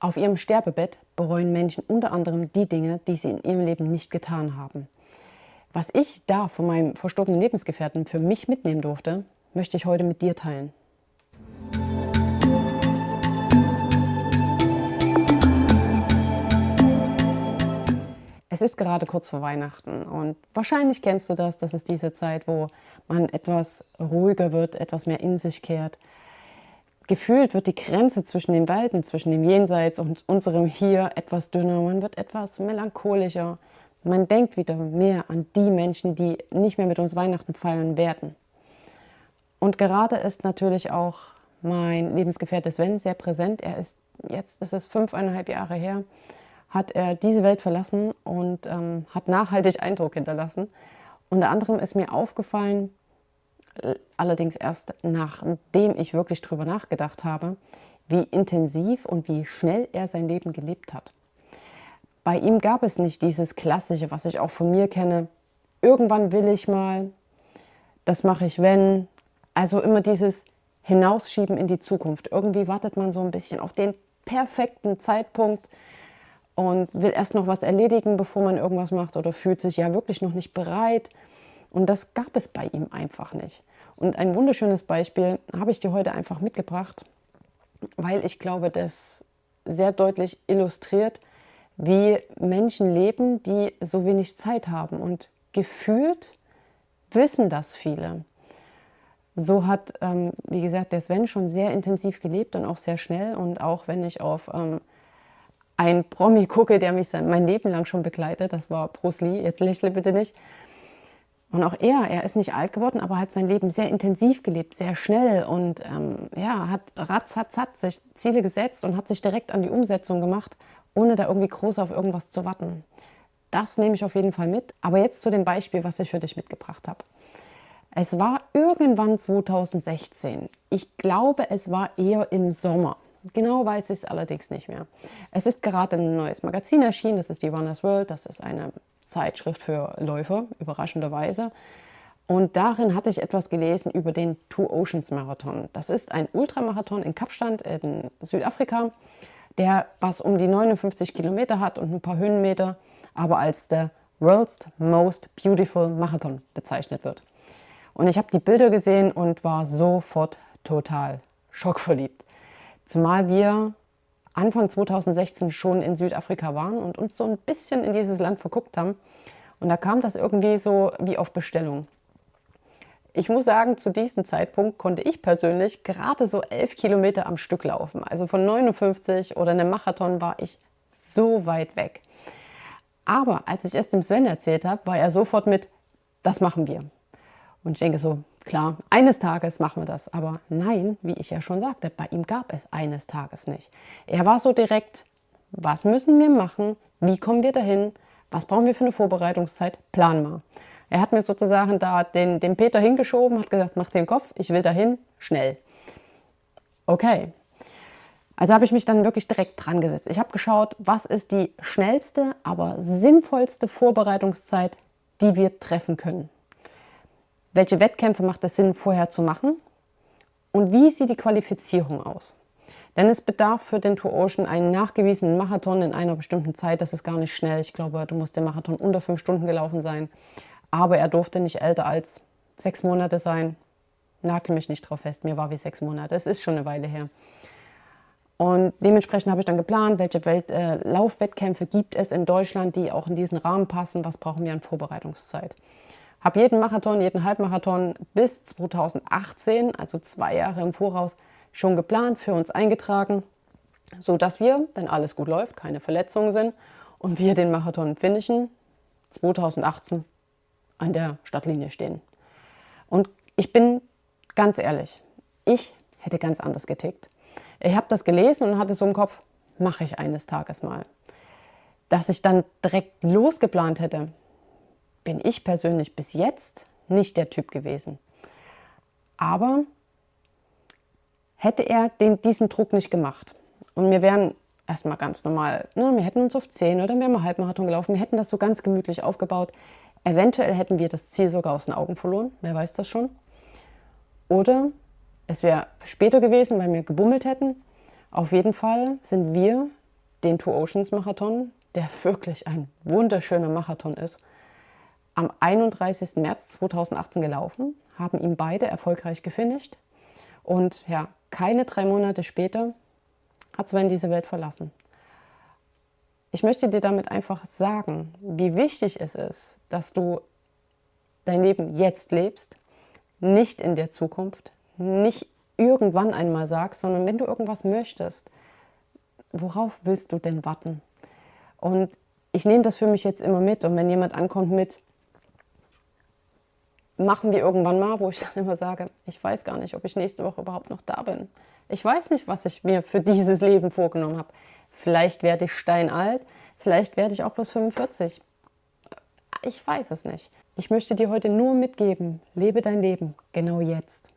Auf ihrem Sterbebett bereuen Menschen unter anderem die Dinge, die sie in ihrem Leben nicht getan haben. Was ich da von meinem verstorbenen Lebensgefährten für mich mitnehmen durfte, möchte ich heute mit dir teilen. Es ist gerade kurz vor Weihnachten und wahrscheinlich kennst du das. Das ist diese Zeit, wo man etwas ruhiger wird, etwas mehr in sich kehrt. Gefühlt wird die Grenze zwischen den Welten, zwischen dem Jenseits und unserem Hier etwas dünner. Man wird etwas melancholischer. Man denkt wieder mehr an die Menschen, die nicht mehr mit uns Weihnachten feiern werden. Und gerade ist natürlich auch mein Lebensgefährte Sven sehr präsent. Jetzt ist es 5,5 Jahre her, hat er diese Welt verlassen und hat nachhaltig Eindruck hinterlassen. Unter anderem ist mir aufgefallen, allerdings erst nachdem ich wirklich drüber nachgedacht habe, wie intensiv und wie schnell er sein Leben gelebt hat. Bei ihm gab es nicht dieses Klassische, was ich auch von mir kenne, irgendwann will ich mal, das mache ich wenn, also immer dieses Hinausschieben in die Zukunft. Irgendwie wartet man so ein bisschen auf den perfekten Zeitpunkt und will erst noch was erledigen, bevor man irgendwas macht oder fühlt sich ja wirklich noch nicht bereit. Und das gab es bei ihm einfach nicht. Und ein wunderschönes Beispiel habe ich dir heute einfach mitgebracht, weil ich glaube, das sehr deutlich illustriert, wie Menschen leben, die so wenig Zeit haben. Und gefühlt wissen das viele. So hat, wie gesagt, der Sven schon sehr intensiv gelebt und auch sehr schnell. Und auch wenn ich auf einen Promi gucke, der mich mein Leben lang schon begleitet, das war Bruce Lee, jetzt lächle bitte nicht. Und auch er ist nicht alt geworden, aber hat sein Leben sehr intensiv gelebt, sehr schnell und hat ratzfatz sich Ziele gesetzt und hat sich direkt an die Umsetzung gemacht, ohne da irgendwie groß auf irgendwas zu warten. Das nehme ich auf jeden Fall mit. Aber jetzt zu dem Beispiel, was ich für dich mitgebracht habe. Es war irgendwann 2016. Ich glaube, es war eher im Sommer. Genau weiß ich es allerdings nicht mehr. Es ist gerade ein neues Magazin erschienen, das ist die Runners World, das ist eine Zeitschrift für Läufer, überraschenderweise. Und darin hatte ich etwas gelesen über den Two Oceans Marathon. Das ist ein Ultramarathon in Kapstadt in Südafrika, der was um die 59 Kilometer hat und ein paar Höhenmeter, aber als der World's Most Beautiful Marathon bezeichnet wird. Und ich habe die Bilder gesehen und war sofort total schockverliebt. Zumal wir Anfang 2016 schon in Südafrika waren und uns so ein bisschen in dieses Land verguckt haben. Und da kam das irgendwie so wie auf Bestellung. Ich muss sagen, zu diesem Zeitpunkt konnte ich persönlich gerade so 11 Kilometer am Stück laufen. Also von 59 oder einem Marathon war ich so weit weg. Aber als ich es dem Sven erzählt habe, war er sofort mit, das machen wir. Und ich denke so, klar, eines Tages machen wir das. Aber nein, wie ich ja schon sagte, bei ihm gab es eines Tages nicht. Er war so direkt, was müssen wir machen? Wie kommen wir dahin? Was brauchen wir für eine Vorbereitungszeit? Plan mal. Er hat mir sozusagen da den Peter hingeschoben, hat gesagt, mach den Kopf, ich will dahin, schnell. Okay. Also habe ich mich dann wirklich direkt dran gesetzt. Ich habe geschaut, was ist die schnellste, aber sinnvollste Vorbereitungszeit, die wir treffen können. Welche Wettkämpfe macht es Sinn, vorher zu machen? Und wie sieht die Qualifizierung aus? Denn es bedarf für den Two Ocean einen nachgewiesenen Marathon in einer bestimmten Zeit. Das ist gar nicht schnell. Ich glaube, du musst den Marathon unter 5 Stunden gelaufen sein. Aber er durfte nicht älter als 6 Monate sein. Nagel mich nicht drauf fest, mir war wie 6 Monate. Es ist schon eine Weile her. Und dementsprechend habe ich dann geplant, welche Laufwettkämpfe gibt es in Deutschland, die auch in diesen Rahmen passen. Was brauchen wir an Vorbereitungszeit? Habe jeden Marathon, jeden Halbmarathon bis 2018, also 2 Jahre im Voraus, schon geplant, für uns eingetragen, sodass wir, wenn alles gut läuft, keine Verletzungen sind und wir den Marathon finishen, 2018 an der Startlinie stehen. Und ich bin ganz ehrlich, ich hätte ganz anders getickt. Ich habe das gelesen und hatte so im Kopf, mache ich eines Tages mal. Dass ich dann direkt losgeplant hätte, bin ich persönlich bis jetzt nicht der Typ gewesen. Aber hätte er diesen Druck nicht gemacht und wir wären erstmal ganz normal, ne, wir hätten uns auf 10 oder wir wären mal Halbmarathon gelaufen, wir hätten das so ganz gemütlich aufgebaut. Eventuell hätten wir das Ziel sogar aus den Augen verloren, wer weiß das schon. Oder es wäre später gewesen, weil wir gebummelt hätten. Auf jeden Fall sind wir den Two Oceans Marathon, der wirklich ein wunderschöner Marathon ist, am 31. März 2018 gelaufen, haben ihn beide erfolgreich gefinisht. Und ja, keine 3 Monate später hat Sven diese Welt verlassen. Ich möchte dir damit einfach sagen, wie wichtig es ist, dass du dein Leben jetzt lebst, nicht in der Zukunft, nicht irgendwann einmal sagst, sondern wenn du irgendwas möchtest, worauf willst du denn warten? Und ich nehme das für mich jetzt immer mit. Und wenn jemand ankommt mit, machen wir irgendwann mal, wo ich dann immer sage, ich weiß gar nicht, ob ich nächste Woche überhaupt noch da bin. Ich weiß nicht, was ich mir für dieses Leben vorgenommen habe. Vielleicht werde ich steinalt, vielleicht werde ich auch bloß 45. Ich weiß es nicht. Ich möchte dir heute nur mitgeben, lebe dein Leben, genau jetzt.